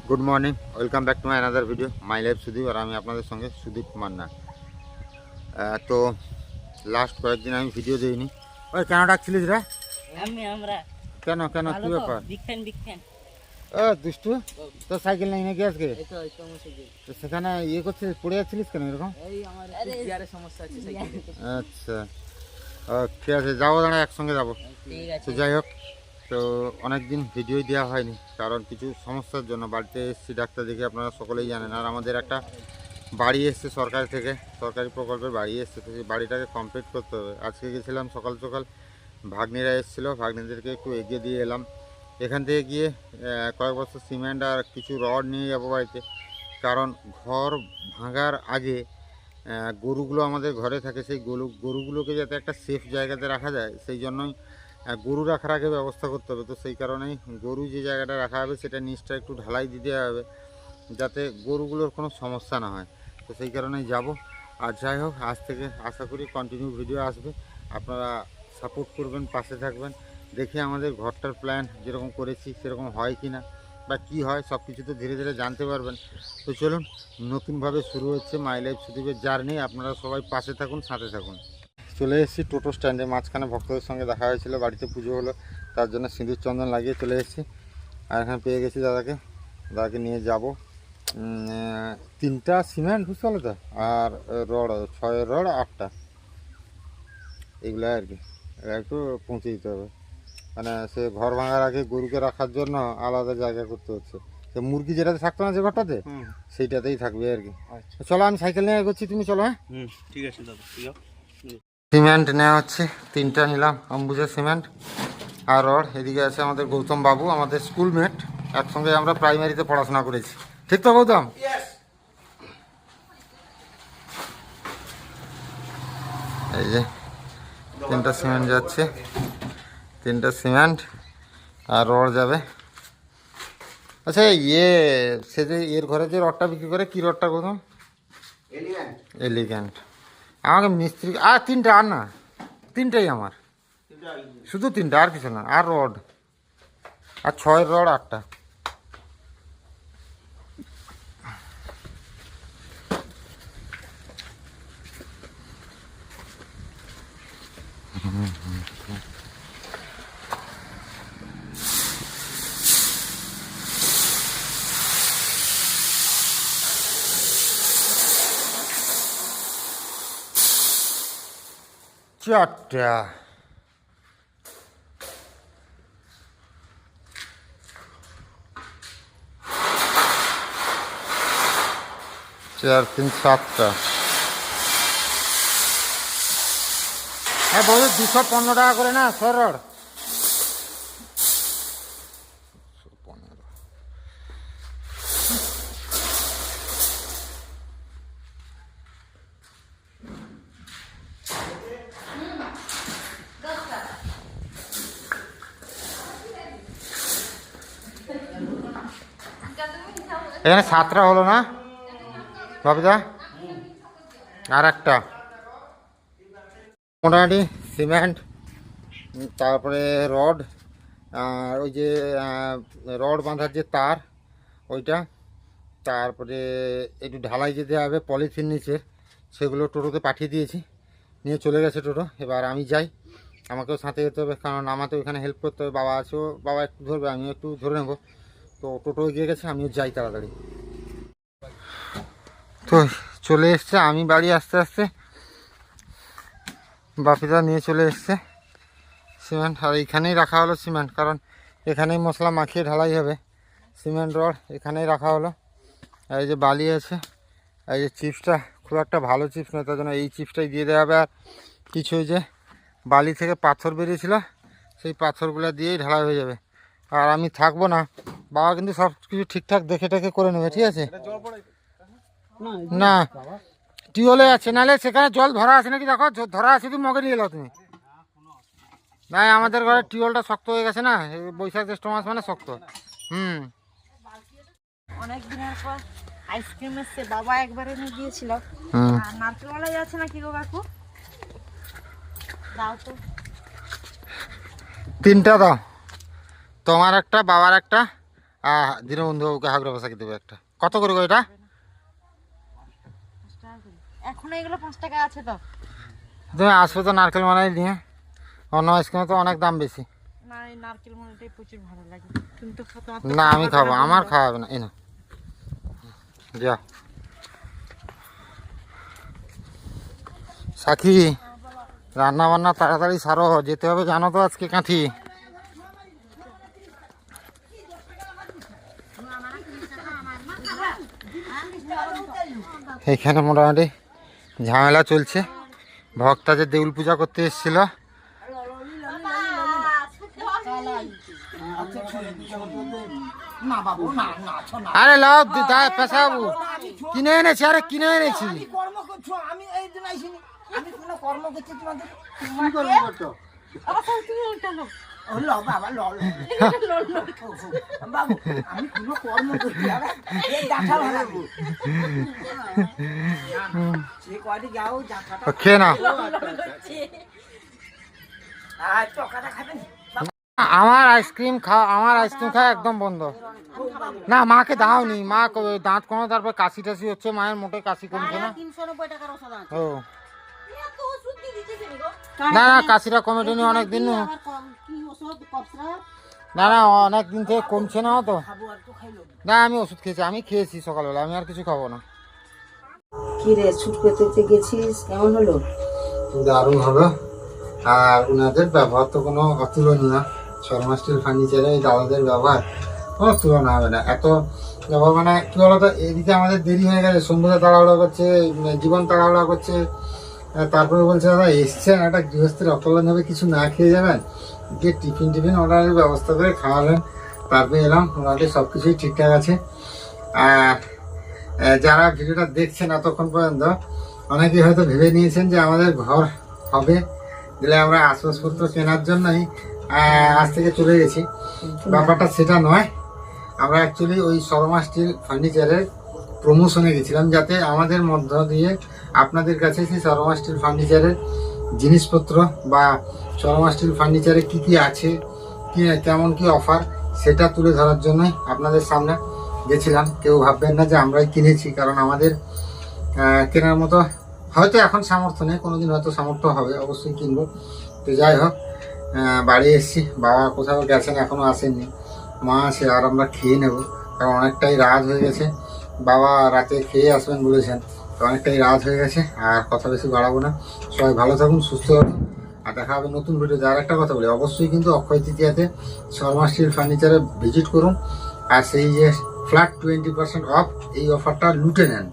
Good morning, welcome back to my another video my life Sudip. আর আমি আপনাদের সঙ্গে সুদীপ মান্না। তো লাস্ট কয়েকদিন আমি ভিডিও দিইনি। ওই কেন ডাকছিলিস রে? কেন কেন কী ব্যাপার? ও দুষ্টু, তোর সাইকেল নেই নাকি আজকে? তো সেখানে ইয়ে করছিস, পড়ে যাচ্ছিলিস কেন এরকম? আচ্ছা, ঠিক আছে, যাবো, দাঁড়া একসঙ্গে যাবো। তো যাই হোক, তো অনেক দিন ভিডিওই দেওয়া হয়নি, কারণ কিছু সমস্যার জন্য। বাড়িতে এসেছি ডাক্তার দেখে, আপনারা সকলেই জানেন। আর আমাদের একটা বাড়ি এসছে সরকার থেকে, সরকারি প্রকল্পের বাড়ি এসছে, তো সেই বাড়িটাকে কমপ্লিট করতে হবে। আজকে গেছিলাম সকাল সকাল, ভাগ্নিরা এসেছিলো, ভাগ্নিদেরকে একটু এগিয়ে দিয়ে এলাম। এখান থেকে গিয়ে কয়েক বছর সিমেন্ট আর কিছু রড নিয়ে যাবো বাড়িতে। কারণ ঘর ভাঙার আগে গরুগুলো আমাদের ঘরে থাকে, সেই গরুগুলোকে যাতে একটা সেফ জায়গাতে রাখা যায়, সেই জন্যই গরু রাখার আগে ব্যবস্থা করতে হবে। তো সেই কারণেই গরু যে জায়গাটা রাখা হবে সেটা নিচটা একটু ঢালাই দিতে হবে, যাতে গরুগুলোর কোনো সমস্যা না হয়। তো সেই কারণেই যাব। আর যাই হোক, আজ থেকে আশা করি কন্টিনিউ ভিডিও আসবে, আপনারা সাপোর্ট করবেন, পাশে থাকবেন। দেখি আমাদের ঘরটার প্ল্যান যেরকম করেছি সেরকম হয় কি না, বা কী হয়, সব কিছু তো ধীরে ধীরে জানতে পারবেন। তো চলুন, নতুনভাবে শুরু হচ্ছে মাই লাইফ সুদীপের জার্নি। আপনারা সবাই পাশে থাকুন, সাথে থাকুন। চলে এসেছি টোটো স্ট্যান্ডে, মাঝখানে ভক্তদের সঙ্গে দেখা হয়েছিল, বাড়িতে পুজো হলো, তার জন্য সিঁদুর চন্দন লাগিয়ে চলে এসেছি। আর এখানে পেয়ে গেছি দাদাকে নিয়ে যাব। 3টা সিমেন্ট, বুঝতে পারলো তো, আর রড 6 রড 8টা, এগুলো আর কি। এটা একটু পৌঁছে দিতে হবে, মানে সে ঘর ভাঙার আগে গরুকে রাখার জন্য আলাদা জায়গা করতে হচ্ছে। সে মুরগি যেটাতে থাকতো না, যে ঘরটাতে, সেইটাতেই থাকবে আর কি। চলো, আমি সাইকেল নিয়ে এগোচ্ছি, তুমি চলো। হ্যাঁ, ঠিক আছে দাদা। সিমেন্ট নেওয়া হচ্ছে, 3টা নিলাম, অম্বুজা সিমেন্ট আর রড। এদিকে আছে আমাদের গৌতম বাবু, আমাদের স্কুলমেট, একসঙ্গে আমরা প্রাইমারিতে পড়াশোনা করেছি, ঠিক তো গৌতম? এই যে 3টা সিমেন্ট যাচ্ছে, 3টা সিমেন্ট আর রড যাবে। আচ্ছা, সে যে এর ঘরে যে রডটা বিক্রি করে, কি রডটা গৌতম? এলিগ্যান্ট। আমাকে মিস্ত্রি আর 3টা, আর না, 3টাই আমার, শুধু 3টা, আর কিছু না। আর রড, আর 6 রড 8টা। চারটা, 4 3 7টা। হ্যাঁ বলো, 215 টাকা করে না 6 রড। এখানে 7টা হলো না বাবুদা? আর একটা মোটামুটি সিমেন্ট, তারপরে রড, আর ওই যে রড বাঁধার যে তার ওইটা, তারপরে একটু ঢালাই যেতে হবে পলিথিন নিচের, সেগুলো টোটোতে পাঠিয়ে দিয়েছি, নিয়ে চলে গেছে টোটো। এবার আমি যাই, আমাকেও সাথে যেতে হবে, কারণ আমাকেও এখানে হেল্প করতে হবে। বাবা আছেও, বাবা একটু ধরবে, আমিও একটু ধরে নেবো। তো টোটো এগিয়ে গেছে, আমিও যাই তাড়াতাড়ি। তো চলে এসছে, আমি বাড়ি আস্তে আস্তে, বাপিদা নিয়ে চলে এসছে সিমেন্ট। আর এইখানেই রাখা হলো সিমেন্ট, কারণ এখানেই মশলা মাখিয়ে ঢালাই হবে। সিমেন্ট রড এখানেই রাখা হলো। আর এই যে বালি আছে, এই যে চিপসটা খুব একটা ভালো চিপস নয়, তার জন্য এই চিপসটাই দিয়ে দেওয়া হবে। আর কিছু ওই যে বালি থেকে পাথর বেরিয়েছিল, সেই পাথরগুলো দিয়েই ঢালাই হয়ে যাবে। আর আমি থাকবো না, বাবা কিন্তু সব কিছু ঠিকঠাক দেখে টেকে করে নেবে, ঠিক আছে? না, টিউবওয়েলে আছে, নাহলে সেখানে জল ধরা আছে নাকি দেখো, ধরা আছে, তুমি মগে নিয়ে এলো তুমি। না, আমাদের ঘরে টিউবওয়েলটা শক্ত হয়ে গেছে না, বৈশাখ জ্যৈষ্ঠ মাস মানে শক্ত। অনেক দিনের পর আইসক্রিম এসছে, বাবা একবার এনে দিয়েছিল। আর নারকেল মালাই আছে নাকি গো কাকু? দাও তো। 3টা দাও, তোমার একটা, বাবার একটা, দীনবন্ধু বাবুকে হাগরা বসাকে দেবো একটা। কত করে গো এটা? 5 টাকা করে। এখন এগুলো 5 টাকা আছে তো? তুমি আসবে তো নারকেল মালাই নিয়ে, অন্য আইসক্রিমে তো অনেক দাম বেশি। না, এই নারকেল মালাটাই প্রচুর ভালো লাগে। তুমি তো না আমি খাবো, আমার খাওয়া হবে না। এই না যা সাক্ষী, রান্না বান্না তাড়াতাড়ি সারো, যেতে হবে জানো তো আজকে কাঠি। এখানে মোটামুটি ঝামেলা চলছে। ভক্তা যে দেউল পূজা করতে এসেছিল, আরে লাও পেশা বাবু কিনে এনেছি, আরে কিনে এনেছি। কর্ম করছো, আমি এই দিন আইসিনি, আমি কোনো কর্ম করছি তোমাদের। তুমি উল্টালো। ও ল বাবা ল ল। বাবু আমি কোনো কর্ম করছি, আরে এই ডাটা ভালো সে কয়টি যাও ডাটাটা খেয়ে নাও। আর টকাটা খাবেন। আমার আইসক্রিম খাওয়া একদম বন্ধ। না মাকে দাওনি, মা দাঁত কোনো, তারপর কাশি টাশি হচ্ছে, মায়ের মোটে কাশি কমছে না। 390 টাকার ওষুধ আছে। ও এত ওষুধ দিয়ে দিতেছে গো। না না, কাশিটা কমেনি অনেক দিন। আবার কি ওষুধ কপসরা? না না, অনেক দিন থেকে কমছে না তো। খাবো আর তো খাইলো না আমি ওষুধ খেয়েছি, আমি খেয়েছি সকালবেলা, আমি আর কিছু খাবো না। কি রে, ছুট করতে গেছিস, কেমন হলো? দারুণ হলো। আর ওনাদের ব্যবহার তো কোনো অতুলনীয়। শর্মা স্টিল ফার্নিচারে এই দাদাদের ব্যবহার কোনো তুলনা হবে না। এত ব্যবহার মানে কী বলতো, এদিকে আমাদের দেরি হয়ে গেছে, সন্ধ্যা তাড়াহুড়া করছে, জীবন তাড়াহুড়া করছে, তারপরে বলছে দাদা এসছেন, একটা গৃহস্থের অকল্যাণ হবে, কিছু না খেয়ে যাবেন, গিয়ে টিফিন অর্ডারের ব্যবস্থা করে খাওয়ালেন, তারপরে এলাম। মোটামুটি সব কিছুই ঠিকঠাক আছে। আর যারা ভিডিওটা দেখছেন এতক্ষণ পর্যন্ত, অনেকেই হয়তো ভেবে নিয়েছেন যে আমাদের ঘর হবে, দিলে আমরা আসবাবপত্র কেনার জন্যই আজ থেকে চলে গেছি। ব্যাপারটা সেটা নয়। আমরা অ্যাকচুয়ালি ওই শর্মা স্টিল ফার্নিচারের প্রমোশনে গেছিলাম, যাতে আমাদের মধ্য দিয়ে আপনাদের কাছে সেই শর্মা স্টিল ফার্নিচারের জিনিসপত্র বা শর্মা স্টিল ফার্নিচারে কী কী আছে, কেমন কি অফার, সেটা তুলে ধরার জন্যই আপনাদের সামনে গেছিলাম। কেউ ভাববেন না যে আমরাই কিনেছি, কারণ আমাদের কেনার মতো হয়তো এখন সামর্থ্য নেই, কোনোদিন হয়তো সামর্থ্য হবে, অবশ্যই কিনবো। তো যাই হোক, বাড়ি এসেছি, বাবা কোথাও গেছেন এখনও আসেননি, মা আছে, আর আমরা খেয়ে নেব, কারণ অনেকটাই রাত হয়ে গেছে। বাবা রাতে খেয়ে আসবেন বলেছেন, তো অনেকটাই রাত হয়ে গেছে, আর কথা বেশি বাড়াবো না। সবাই ভালো থাকুন, সুস্থ থাকুন, আর দেখা হবে নতুন ভিডিওতে। আর একটা কথা বলি, অবশ্যই কিন্তু অক্ষয় তৃতীয়াতে শর্মা স্টিল ফার্নিচারে ভিজিট করুন, আর সেই যে ফ্ল্যাট 20% অফ, এই অফারটা লুটে নেন।